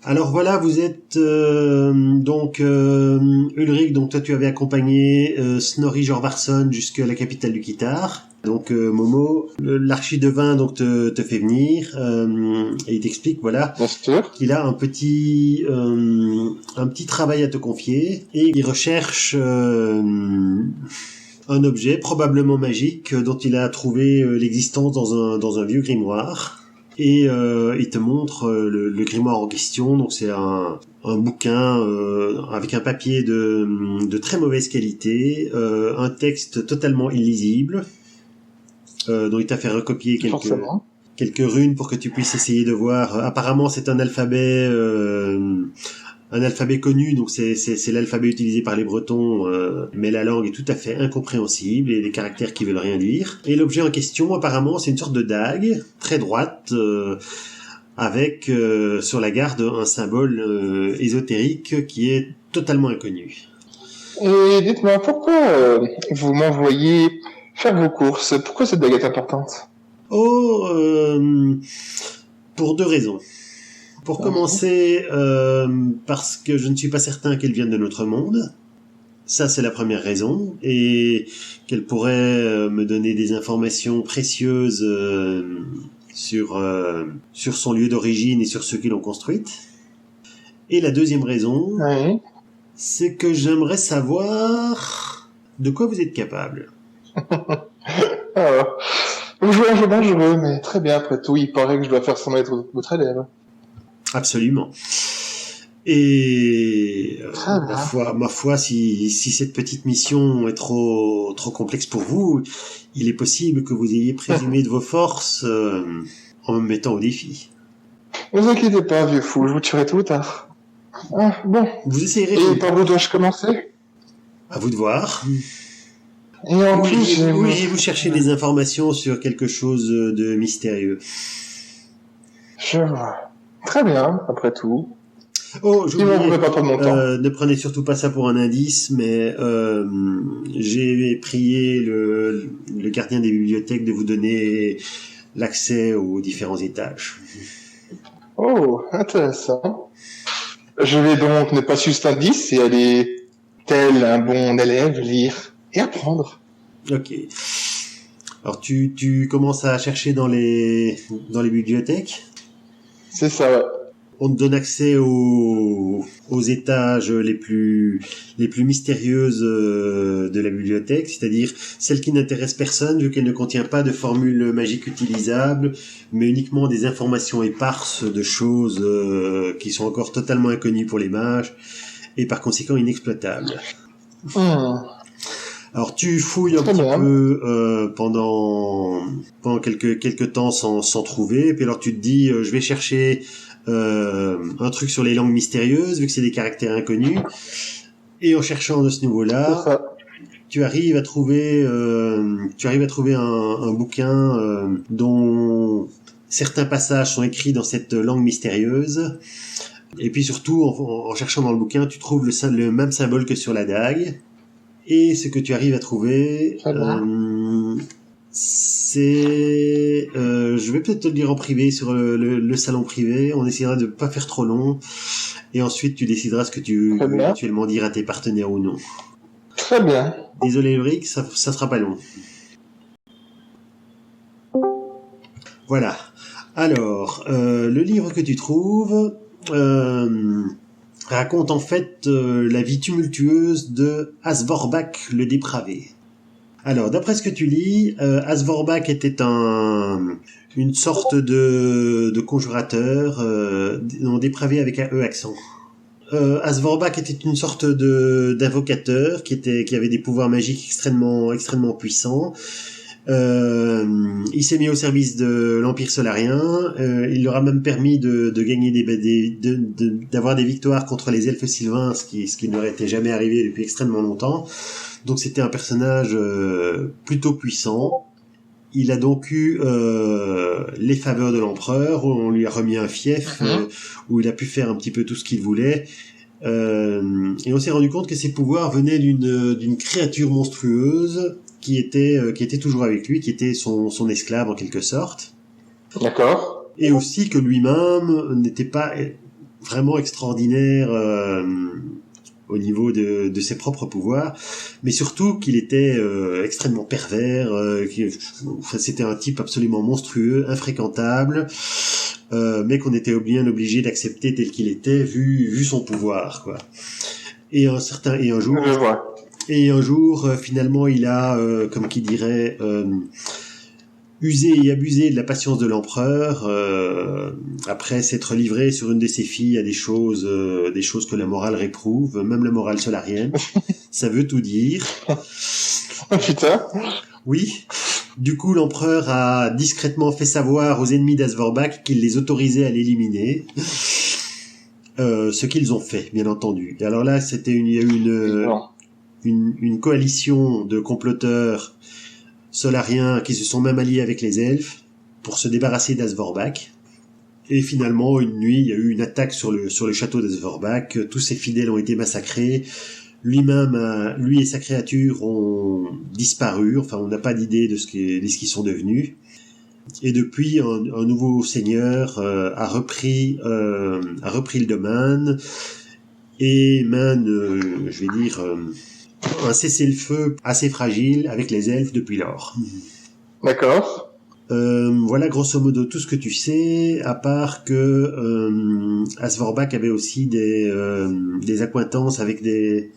Alors voilà, vous êtes Ulrich, donc toi tu avais accompagné Snorri Jorvarsson jusqu'à la capitale du Kitar. Donc Momo, l'archidevin donc te fait venir et il t'explique voilà qu'il a un petit travail à te confier et il recherche un objet probablement magique dont il a trouvé l'existence dans un vieux grimoire. Et il te montre le grimoire en question. Donc c'est un bouquin avec un papier de très mauvaise qualité, un texte totalement illisible, dont il t'a fait recopier quelques runes pour que tu puisses essayer de voir. Apparemment c'est un alphabet connu, donc c'est l'alphabet utilisé par les Bretons, mais la langue est tout à fait incompréhensible et des caractères qui veulent rien dire. Et l'objet en question, apparemment, c'est une sorte de dague très droite, avec sur la garde un symbole ésotérique qui est totalement inconnu. Et dites-moi, pourquoi vous m'envoyez faire vos courses? Pourquoi cette dague est importante? Pour deux raisons. Pour commencer, parce que je ne suis pas certain qu'elle vienne de notre monde. Ça, c'est la première raison. Et qu'elle pourrait me donner des informations précieuses sur son lieu d'origine et sur ceux qui l'ont construite. Et la deuxième raison, c'est que j'aimerais savoir de quoi vous êtes capable. Vous jouez un jeu dangereux, mais très bien, après tout, il paraît que je dois faire semblant être votre élève. Absolument. Et ma foi, si cette petite mission est trop complexe pour vous, il est possible que vous ayez présumé de vos forces en me mettant au défi. Ne vous inquiétez pas, vieux fou, je vous tuerai tôt ou tard. Bon. Vous essayerez. Et par où dois-je commencer? À vous de voir. Et en plus, vous cherchez des informations sur quelque chose de mystérieux. Je vois. Très bien, après tout. Oh, j'oubliais, pas trop de mon temps. Ne prenez surtout pas ça pour un indice, mais j'ai prié le gardien des bibliothèques de vous donner l'accès aux différents étages. Oh, intéressant. Je vais donc ne pas suivre cet indice et aller, tel un bon élève, lire et apprendre. Ok. Alors tu commences à chercher dans les bibliothèques? C'est ça, ouais. On te donne accès aux étages les plus mystérieuses de la bibliothèque, c'est-à-dire celles qui n'intéressent personne vu qu'elle ne contient pas de formules magiques utilisables, mais uniquement des informations éparses de choses qui sont encore totalement inconnues pour les mages et par conséquent inexploitables. Alors tu fouilles un petit peu pendant quelques temps sans trouver, et puis alors tu te dis je vais chercher un truc sur les langues mystérieuses vu que c'est des caractères inconnus, et en cherchant de ce niveau-là tu arrives à trouver un bouquin dont certains passages sont écrits dans cette langue mystérieuse, et puis surtout en cherchant dans le bouquin tu trouves le même symbole que sur la dague. Et ce que tu arrives à trouver, c'est... je vais peut-être te le dire en privé sur le salon privé. On essaiera de pas faire trop long. Et ensuite, tu décideras ce que tu veux éventuellement dire à tes partenaires ou non. Très bien. Désolé, Ulrich, ça sera pas long. Voilà. Alors, le livre que tu trouves... raconte en fait la vie tumultueuse de Asvorbak le dépravé. Alors, d'après ce que tu lis, Asvorbak était une sorte de conjurateur, dépravé avec un E accent. Asvorbak était une sorte d'invocateur qui avait des pouvoirs magiques extrêmement puissants. Il s'est mis au service de l'Empire solarien. Il leur a même permis de gagner d'avoir des victoires contre les elfes sylvains, ce qui ne leur était jamais arrivé depuis extrêmement longtemps. Donc c'était un personnage plutôt puissant. Il a donc eu les faveurs de l'empereur. On lui a remis un fief où il a pu faire un petit peu tout ce qu'il voulait. Et on s'est rendu compte que ses pouvoirs venaient d'une créature monstrueuse qui était toujours avec lui, qui était son esclave en quelque sorte. D'accord. Et aussi que lui-même n'était pas vraiment extraordinaire au niveau de ses propres pouvoirs, mais surtout qu'il était extrêmement pervers. C'était un type absolument monstrueux, infréquentable, mais qu'on était bien obligé d'accepter tel qu'il était, vu son pouvoir, quoi. Et un jour, finalement, il a, comme qui dirait, usé et abusé de la patience de l'empereur, après s'être livré sur une de ses filles à des choses que la morale réprouve, même la morale solarienne. Ça veut tout dire. Oh putain. Oui. Du coup, l'empereur a discrètement fait savoir aux ennemis d'Asvorbak qu'il les autorisait à l'éliminer. Ce qu'ils ont fait, bien entendu. Et alors là, il y a eu une coalition de comploteurs solariens qui se sont même alliés avec les elfes pour se débarrasser d'Asvorbak. Et finalement, une nuit, il y a eu une attaque sur le château d'Asvorbak. Tous ses fidèles ont été massacrés. Lui et sa créature ont disparu. Enfin, on n'a pas d'idée de ce qu'ils sont devenus. Et depuis, un nouveau seigneur a repris le domaine et mène, je vais dire, un cessez-le-feu assez fragile avec les elfes depuis lors. D'accord. Voilà grosso modo tout ce que tu sais, à part que Asvorbak avait aussi des accointances avec des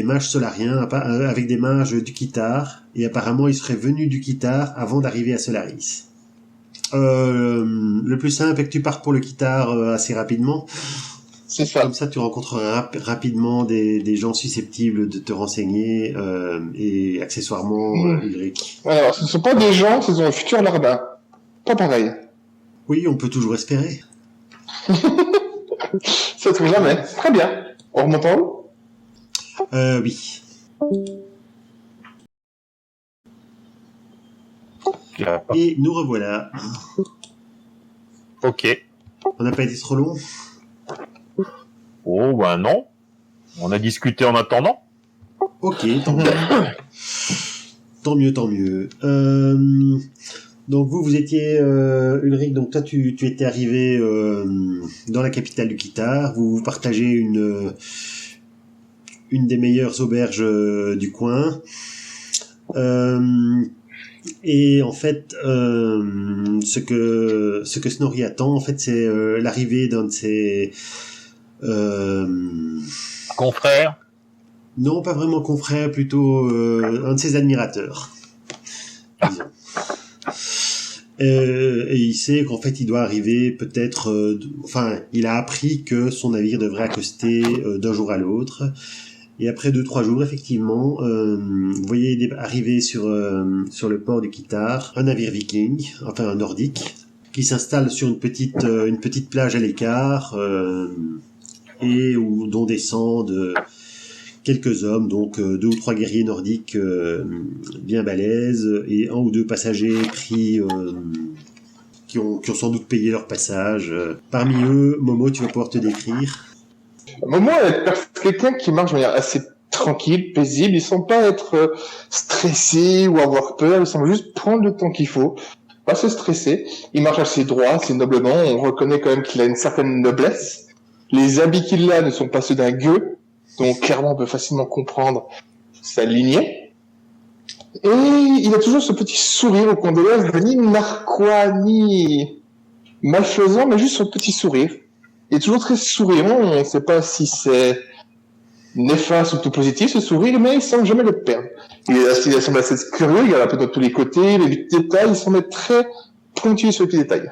mages solariens, avec des mages du Kitar, et apparemment il serait venu du Kitar avant d'arriver à Solaris. Le plus simple est que tu partes pour le Kitar assez rapidement. C'est ça. Comme ça, tu rencontreras rapidement des gens susceptibles de te renseigner et accessoirement Ulrich. Alors, ce ne sont pas des gens, ce sont un futur Lardin. Pas pareil. Oui, on peut toujours espérer. Ça trouve jamais. Très bien. On remonte en haut? Oui. Et nous revoilà. Ok. On n'a pas été trop long? Oh, ben non. On a discuté en attendant. Ok, tant mieux. Tant mieux. Donc vous étiez Ulrich, donc toi tu étais arrivé dans la capitale du Kitar, vous partagez une des meilleures auberges du coin. Et en fait, ce que Snorri attend, en fait, c'est l'arrivée d'un de ses Confrère. non, pas vraiment confrère, plutôt un de ses admirateurs. Disons. Et il sait qu'en fait, il doit arriver peut-être... il a appris que son navire devrait accoster d'un jour à l'autre. Et après 2-3 jours, effectivement, vous voyez arriver sur le port du Kitar un navire viking, enfin un nordique, qui s'installe sur une petite plage à l'écart, et dont descendent quelques hommes, donc 2 ou 3 guerriers nordiques bien balèzes, et 1 ou 2 passagers pris qui ont sans doute payé leur passage. Parmi eux, Momo, tu vas pouvoir te décrire. Momo est quelqu'un qui marche de manière assez tranquille, paisible. Ils semblent pas être stressés ou avoir peur. Ils semblent juste prendre le temps qu'il faut, pas se stresser. Il marche assez droit, assez noblement. On reconnaît quand même qu'il a une certaine noblesse. Les habits qu'il a ne sont pas ceux d'un gueux, donc clairement on peut facilement comprendre sa lignée. Et il a toujours ce petit sourire au coin des lèvres, ni narquois, ni malfaisant, mais juste ce petit sourire. Il est toujours très souriant, on ne sait pas si c'est néfaste ou tout positif ce sourire, mais il semble jamais le perdre. Il semble assez curieux, il regarde un peu dans tous les côtés, les petits détails, il semble être très pointu sur les petits détails.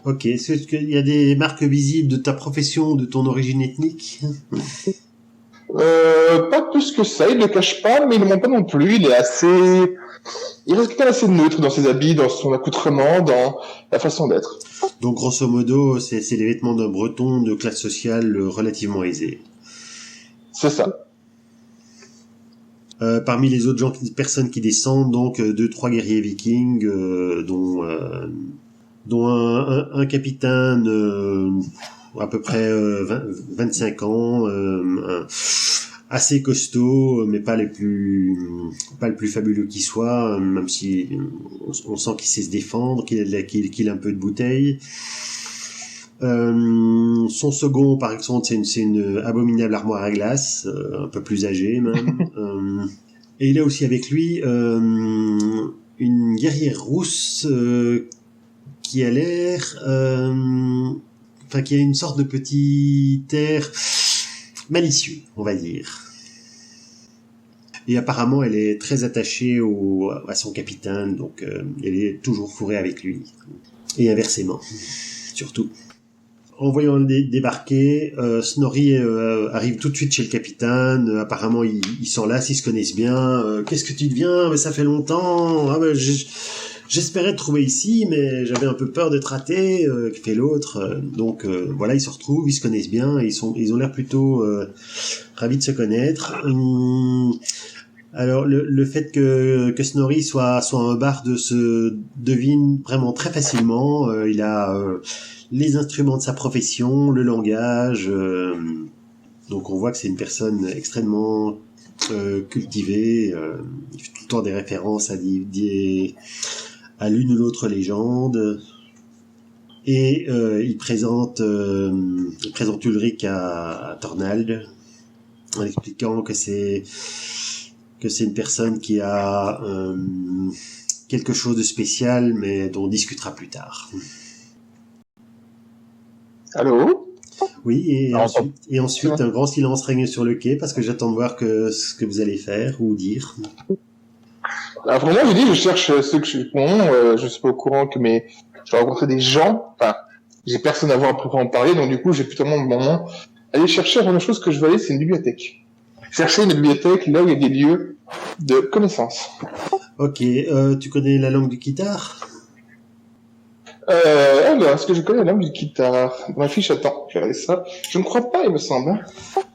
Ok, est-ce qu'il y a des marques visibles de ta profession, de ton origine ethnique? Pas plus que ça, il ne le cache pas, mais il ne ment pas non plus, il reste quelqu'un assez neutre dans ses habits, dans son accoutrement, dans la façon d'être. Donc grosso modo, c'est les vêtements d'un breton de classe sociale relativement aisée. C'est ça. Parmi les autres personnes qui descendent, donc 2-3 guerriers vikings, dont un capitaine à peu près 25 ans, assez costaud, mais pas le plus fabuleux qui soit, même si on sent qu'il sait se défendre, qu'il a un peu de bouteille. son second, par exemple, c'est une abominable armoire à glace, un peu plus âgée même. Et il a aussi avec lui une guerrière rousse qui a l'air... qui a une sorte de petit air malicieux, on va dire. Et apparemment, elle est très attachée à son capitaine, donc elle est toujours fourrée avec lui. Et inversement, surtout. En voyant le débarquer, Snorri arrive tout de suite chez le capitaine. Apparemment, ils s'enlacent, ils se connaissent bien. Qu'est-ce que tu deviens? Mais ça fait longtemps. Ah, j'espérais te trouver ici, mais j'avais un peu peur de te rater. Fait l'autre. Donc voilà, ils se retrouvent, ils se connaissent bien. Ils ont l'air plutôt ravis de se connaître. Alors le fait que Snorri soit un barde se devine vraiment très facilement. Il a les instruments de sa profession, le langage. Donc on voit que c'est une personne extrêmement cultivée. Il fait tout le temps des références à l'une ou l'autre légende. Et il présente Ulrich à Thornald en expliquant que c'est une personne qui a quelque chose de spécial, mais dont on discutera plus tard. Allô? Oui, et ensuite un grand silence règne sur le quai, parce que j'attends de voir ce que vous allez faire ou dire. Alors, pour moi, je dis, je cherche ceux que je suis je suis pas au courant je vais rencontrer des gens, j'ai personne à voir à proprement parler, donc du coup, j'ai plutôt mon moment. Aller chercher, la première chose que je vais aller, c'est une bibliothèque. Chercher une bibliothèque là où il y a des lieux de connaissances. Ok, tu connais la langue du Kitar? Alors, est-ce que je connais la langue du Kitar? Dans ma fiche, attends, je vais regarder ça. Je ne crois pas, il me semble.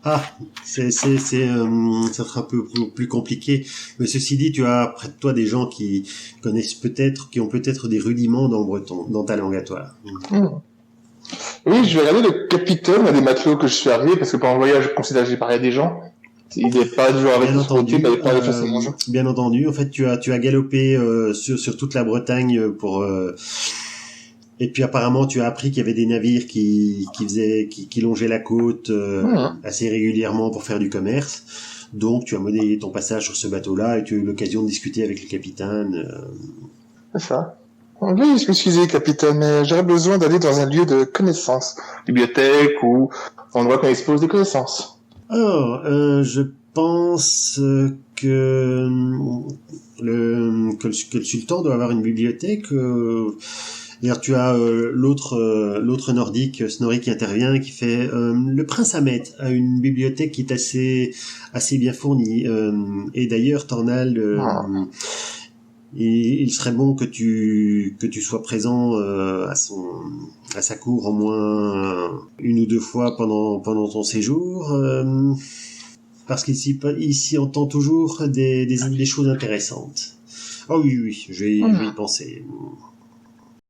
Ah, ça sera un peu plus compliqué. Mais ceci dit, tu as près de toi des gens qui ont peut-être des rudiments dans le breton, dans ta langue à toi. Oui, je vais regarder le capitaine des matelots que je suis arrivé, parce que pendant le voyage, je considère que j'ai parlé à des gens. Il n'est pas du genre avec bien entendu, mais il parle facilement. Bien entendu. En fait, tu as galopé sur toute la Bretagne pour et puis apparemment tu as appris qu'il y avait des navires qui longeaient la côte assez régulièrement pour faire du commerce. Donc tu as monnayé ton passage sur ce bateau-là et tu as eu l'occasion de discuter avec le capitaine. C'est ça. Oui, excusez, capitaine, mais j'aurais besoin d'aller dans un lieu de connaissances, bibliothèque ou endroit qu'on expose des connaissances. Alors, je pense que le sultan doit avoir une bibliothèque. D'ailleurs, tu as l'autre nordique, Snorri, qui intervient et qui fait le prince Ahmet a une bibliothèque qui est assez bien fournie. Et d'ailleurs, Thornald, il serait bon que tu sois présent à sa cour au moins une ou deux fois pendant ton séjour. Parce qu'il s'y entend toujours des choses intéressantes. Oh oui, je vais y penser.